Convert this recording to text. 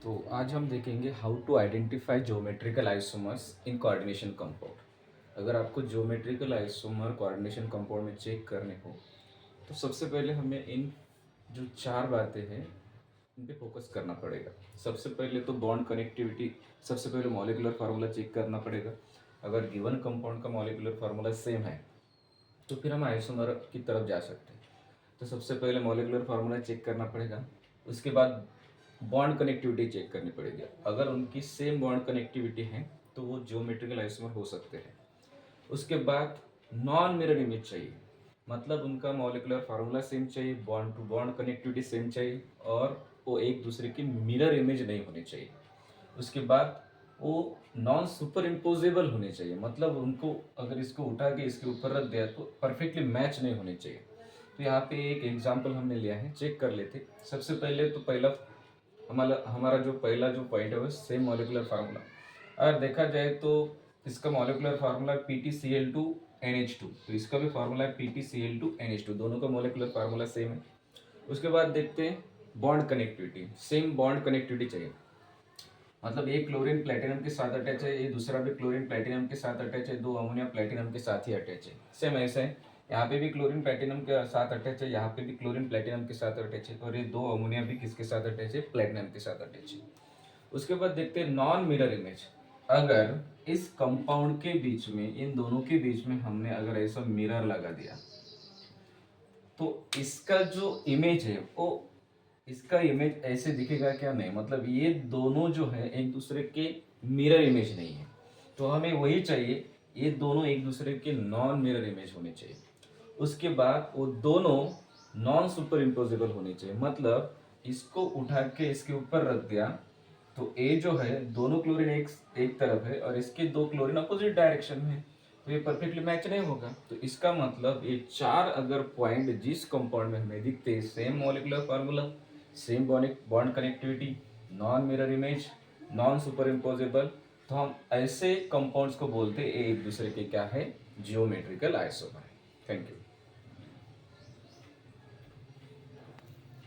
तो आज हम देखेंगे how to identify geometrical isomers in coordination compound. अगर आपको ज्योमेट्रिकल आइसोमर कोऑर्डिनेशन कंपाउंड में चेक करने हो तो सबसे पहले हमें इन जो चार बातें हैं इन पे फोकस करना पड़ेगा। सबसे पहले तो बॉन्ड कनेक्टिविटी, सबसे पहले मॉलिक्यूलर फार्मूला चेक करना पड़ेगा। अगर गिवन कंपाउंड का मॉलिक्यूलर फार्मूला सेम है तो फिर हम आइसोमर की तरफ जा सकते हैं। तो सबसे पहले मॉलिक्यूलर फार्मूला चेक करना पड़ेगा, उसके बाद बॉन्ड कनेक्टिविटी चेक करनी पड़ेगी। अगर उनकी सेम बॉन्ड कनेक्टिविटी है तो वो ज्योमेट्रिकल आइसोमर हो सकते हैं। उसके बाद नॉन मिरर इमेज चाहिए, मतलब उनका मॉलिक्यूलर फार्मूला सेम चाहिए, bond to bond connectivity same चाहिए और वो एक दूसरे की मिरर इमेज नहीं होनी चाहिए। उसके बाद वो नॉन सुपर इम्पोजेबल होने चाहिए, मतलब उनको अगर इसको उठा के इसके ऊपर रख दिया तो परफेक्टली मैच नहीं होने चाहिए। तो यहाँ पे एक एग्जांपल हमने लिया है, चेक कर लेते। सबसे पहले तो पहला हमारा हमारा जो पहला जो पॉइंट है वो सेम मॉलिक्यूलर फार्मूला। अगर देखा जाए तो इसका मॉलिक्यूलर फार्मूला PtCl2NH2, तो इसका भी फार्मूला है PtCl2NH2, दोनों का मॉलिक्यूलर फार्मूला सेम है। उसके बाद देखते हैं bond connectivity, same bond connectivity चाहिए, मतलब एक क्लोरीन प्लेटिनम के साथ अटैच है, ये दूसरा भी क्लोरीन प्लेटिनम के साथ अटैच है, दो अमोनिया प्लेटिनम के साथ ही अटैच है। सेम ऐसे है, यहाँ पे भी क्लोरीन प्लेटिनम के साथ अटैच है, यहाँ पे भी क्लोरीन प्लेटिनम के साथ अटैच है, और ये दो अमोनिया भी किसके साथ अटैच है, प्लेटिनम के साथ अटैच है। उसके बाद देखते हैं नॉन मिरर इमेज। अगर इस कंपाउंड के बीच में, इन दोनों के बीच में हमने अगर ऐसा मिरर लगा दिया तो इसका जो इमेज है वो, इसका इमेज ऐसे दिखेगा क्या, नहीं, मतलब ये दोनों जो है एक दूसरे के मिरर इमेज नहीं है। तो हमें वही चाहिए, ये दोनों एक दूसरे के नॉन मिरर इमेज होने चाहिए। उसके बाद वो दोनों नॉन सुपर इम्पोजेबल होने चाहिए, मतलब इसको उठा के इसके ऊपर रख दिया तो ए जो है दोनों क्लोरीन एक तरफ है और इसके दो क्लोरीन अपोजिट डायरेक्शन में है, तो ये परफेक्टली मैच नहीं होगा। तो इसका मतलब ये चार अगर पॉइंट जिस कंपाउंड में हमें दिखते हैं, same molecular formula, same bond connectivity, non mirror image, non super imposable, तो हम ऐसे कंपाउंड्स को बोलते हैं एक दूसरे के क्या है, जियोमेट्रिकल आइसोमर। Thank you.